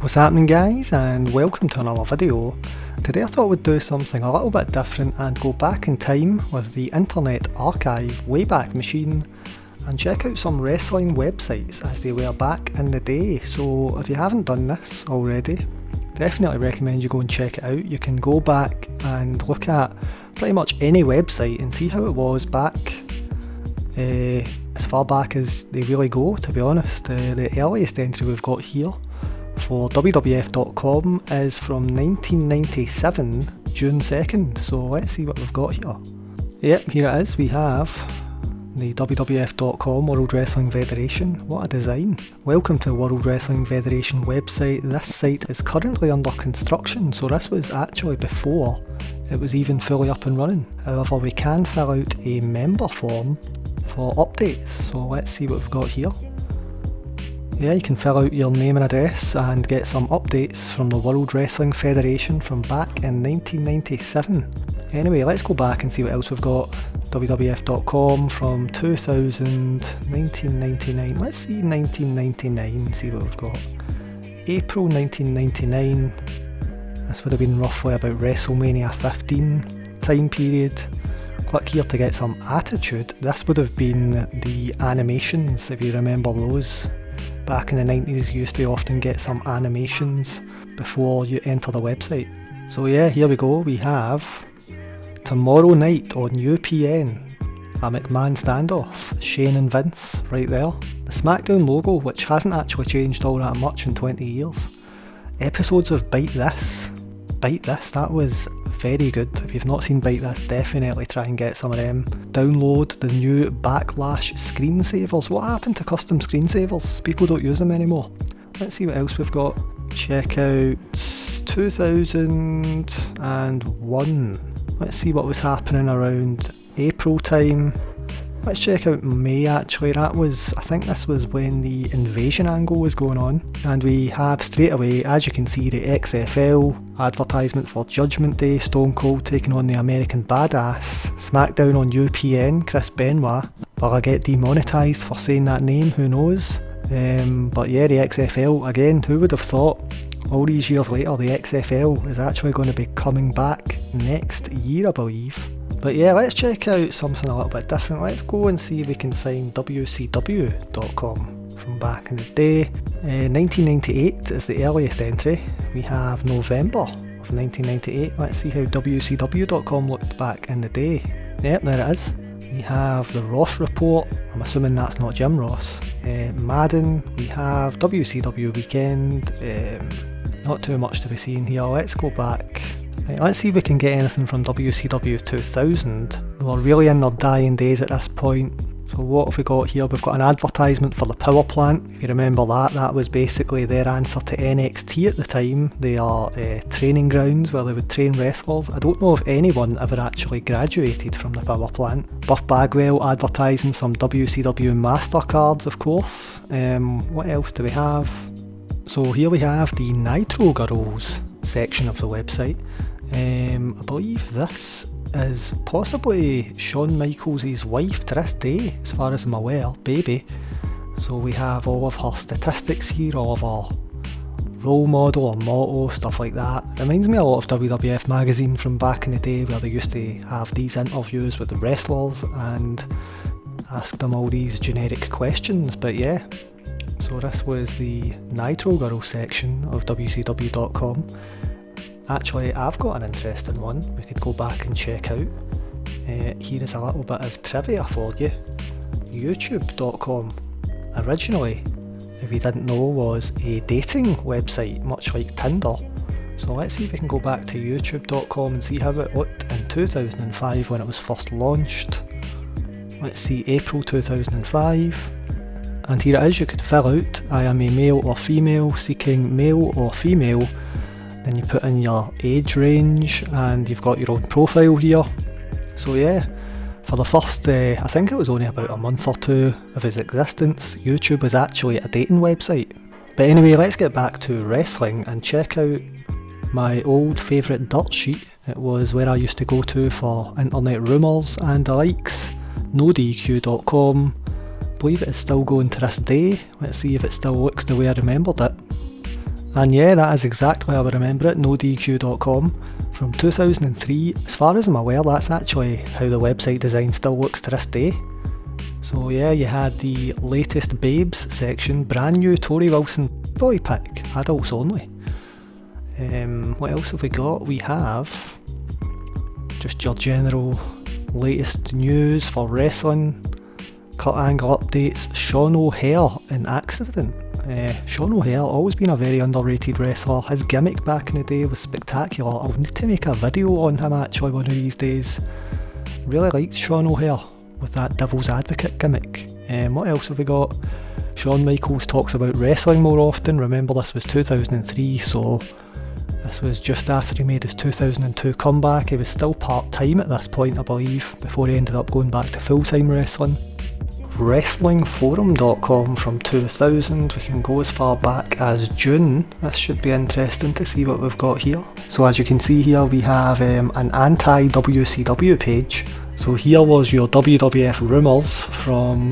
What's happening, guys, and welcome to another video. Today I thought we'd do something a little bit different and go back in time with the Internet Archive Wayback Machine and check out some wrestling websites as they were back in the day. So if you haven't done this already, definitely recommend you go and check it out. You can go back and look at pretty much any website and see how it was back, as far back as they really go, to be honest. The earliest entry we've got here for WCWcom is from 1997, June 2nd, so let's see what we've got here. Yep, here it is. We have the WWF.com World Wrestling Federation. What a design. Welcome to World Wrestling Federation website. This site is currently under construction, so this was actually before it was even fully up and running. However, we can fill out a member form for updates, so let's see what we've got here. Yeah, you can fill out your name and address and get some updates from the World Wrestling Federation from back in 1997. Anyway, let's go back and see what else we've got. WWF.com from 2000, 1999. Let's see 1999, see what we've got. April 1999. This would have been roughly about WrestleMania 15 time period. Click here to get some attitude. This would have been the animations, if you remember those. Back in the 90s, you used to often get some animations before you enter the website. So yeah, here we go. We have tomorrow night on UPN, a McMahon standoff, Shane and Vince right there. The SmackDown logo, which hasn't actually changed all that much in 20 years. Episodes of Bite This, that was very good. If you've not seen Bite This, definitely try and get some of them. Download the new Backlash screensavers. What happened to custom screensavers? People don't use them anymore. Let's see what else we've got. Check out 2001. Let's see what was happening around April time. Let's check out May actually. I think this was when the invasion angle was going on. And we have straight away, as you can see, the XFL advertisement for Judgment Day, Stone Cold taking on the American Badass, SmackDown on UPN, Chris Benoit. Will I get demonetised for saying that name? Who knows? But yeah, the XFL, again, who would have thought all these years later the XFL is actually going to be coming back next year, I believe. But yeah, let's check out something a little bit different. Let's go and see if we can find WCW.com from back in the day. 1998 is the earliest entry. We have November of 1998. Let's see how WCW.com looked back in the day. Yep, there it is. We have the Ross Report. I'm assuming that's not Jim Ross. Madden. We have WCW Weekend. Not too much to be seen here. Let's go back. Right, let's see if we can get anything from WCW 2000. We're really in their dying days at this point. So what have we got here? We've got an advertisement for the Power Plant. If you remember that was basically their answer to NXT at the time. They are training grounds where they would train wrestlers. I don't know if anyone ever actually graduated from the Power Plant. Buff Bagwell advertising some WCW MasterCards, of course. What else do we have? So here we have the Nitro Girls section of the website. I believe this is possibly Shawn Michaels' wife to this day, as far as I'm aware, Baby. So we have all of her statistics here, all of her role model or motto, stuff like that. Reminds me a lot of WWF magazine from back in the day, where they used to have these interviews with the wrestlers and ask them all these generic questions. But yeah, so this was the Nitro Girl section of WCW.com. Actually, I've got an interesting one we could go back and check out. Here is a little bit of trivia for you. YouTube.com originally, if you didn't know, was a dating website, much like Tinder. So let's see if we can go back to YouTube.com and see how it looked in 2005 when it was first launched. Let's see, April 2005. And here it is. You could fill out, I am a male or female, seeking male or female. Then you put in your age range and you've got your own profile here. So yeah, for the first, I think it was only about a month or two of its existence, YouTube was actually a dating website. But anyway, let's get back to wrestling and check out my old favourite dirt sheet. It was where I used to go to for internet rumours and the likes. NoDQ.com. I believe it is still going to this day. Let's see if it still looks the way I remembered it. And yeah, that is exactly how I remember it, nodq.com from 2003. As far as I'm aware, that's actually how the website design still looks to this day. So yeah, you had the latest Babes section, brand new Tori Wilson boy pick, adults only. What else have we got? We have just your general latest news for wrestling, cut angle updates, Sean O'Hare in accident. Sean O'Hare, always been a very underrated wrestler. His gimmick back in the day was spectacular. I'll need to make a video on him actually one of these days. Really liked Sean O'Hare with that Devil's Advocate gimmick. What else have we got? Shawn Michaels talks about wrestling more often. Remember, this was 2003, so this was just after he made his 2002 comeback. He was still part-time at this point, I believe, before he ended up going back to full-time wrestling. WrestlingForum.com from 2000, we can go as far back as June. This should be interesting to see what we've got here. So as you can see here, we have an anti-WCW page. So here was your WWF rumours from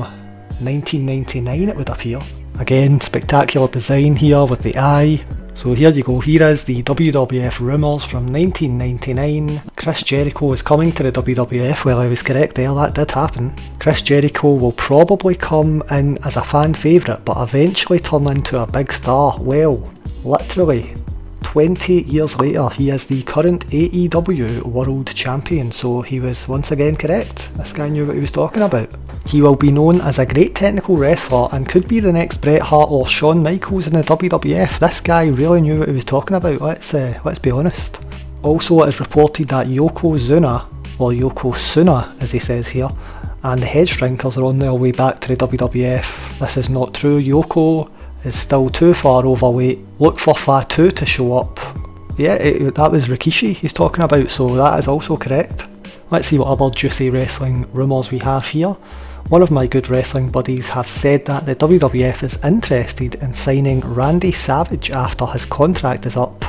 1999, it would appear. Again, spectacular design here with the eye. So here you go, here is the WWF rumours from 1999. Chris Jericho is coming to the WWF. Well, I was correct there, that did happen. Chris Jericho will probably come in as a fan favourite, but eventually turn into a big star. Well, literally 20 years later, he is the current AEW World Champion, so he was once again correct. This guy knew what he was talking about. He will be known as a great technical wrestler and could be the next Bret Hart or Shawn Michaels in the WWF. This guy really knew what he was talking about, let's be honest. Also, it is reported that Yokozuna, or Yokozuna as he says here, and the Headshrinkers are on their way back to the WWF. This is not true. Yoko is still too far overweight. Look for Fatu to show up. Yeah, that was Rikishi he's talking about, so that is also correct. Let's see what other juicy wrestling rumours we have here. One of my good wrestling buddies have said that the WWF is interested in signing Randy Savage after his contract is up.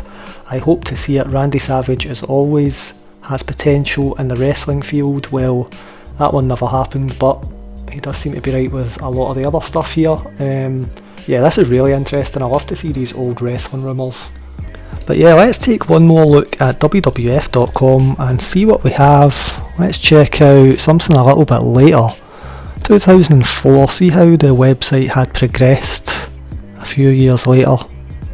I hope to see it. Randy Savage, as always, has potential in the wrestling field. Well, that one never happened, but he does seem to be right with a lot of the other stuff here. Yeah, this is really interesting. I love to see these old wrestling rumours. But yeah, let's take one more look at WWF.com and see what we have. Let's check out something a little bit later. 2004, see how the website had progressed a few years later.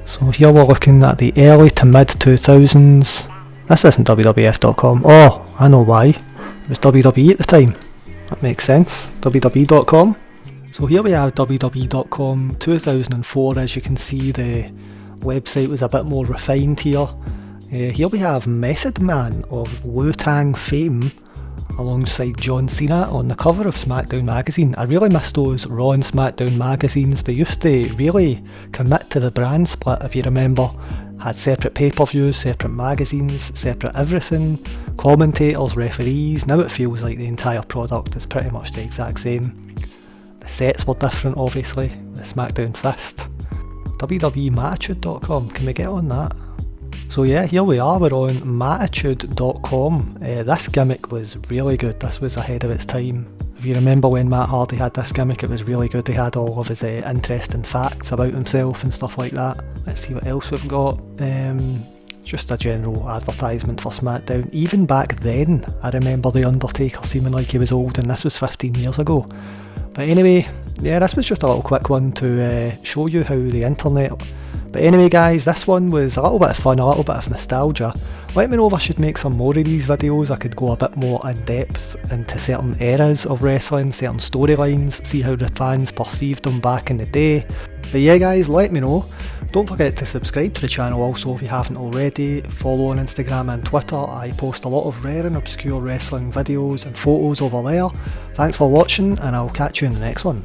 So here we're looking at the early to mid 2000s. This isn't WWF.com. Oh, I know why. It was WWE at the time. That makes sense. WWE.com. So here we have WWE.com 2004. As you can see, the website was a bit more refined here. Here we have Method Man of Wu-Tang fame alongside John Cena on the cover of SmackDown magazine. I really miss those Raw and SmackDown magazines. They used to really commit to the brand split, if you remember. Had separate pay-per-views, separate magazines, separate everything, commentators, referees. Now it feels like the entire product is pretty much the exact same. The sets were different, obviously, the SmackDown Fist. WWEmatitude.com, can we get on that? So yeah, here we are, we're on Matitude.com. This gimmick was really good. This was ahead of its time. If you remember when Matt Hardy had this gimmick, it was really good. He had all of his interesting facts about himself and stuff like that. Let's see what else we've got. Just a general advertisement for SmackDown. Even back then, I remember The Undertaker seeming like he was old, and this was 15 years ago. But anyway, yeah, this was just a little quick one to show you how the internet... But anyway guys, this one was a little bit of fun, a little bit of nostalgia. Let me know if I should make some more of these videos. I could go a bit more in depth into certain eras of wrestling, certain storylines, see how the fans perceived them back in the day. But yeah guys, let me know. Don't forget to subscribe to the channel also if you haven't already. Follow on Instagram and Twitter. I post a lot of rare and obscure wrestling videos and photos over there. Thanks for watching, and I'll catch you in the next one.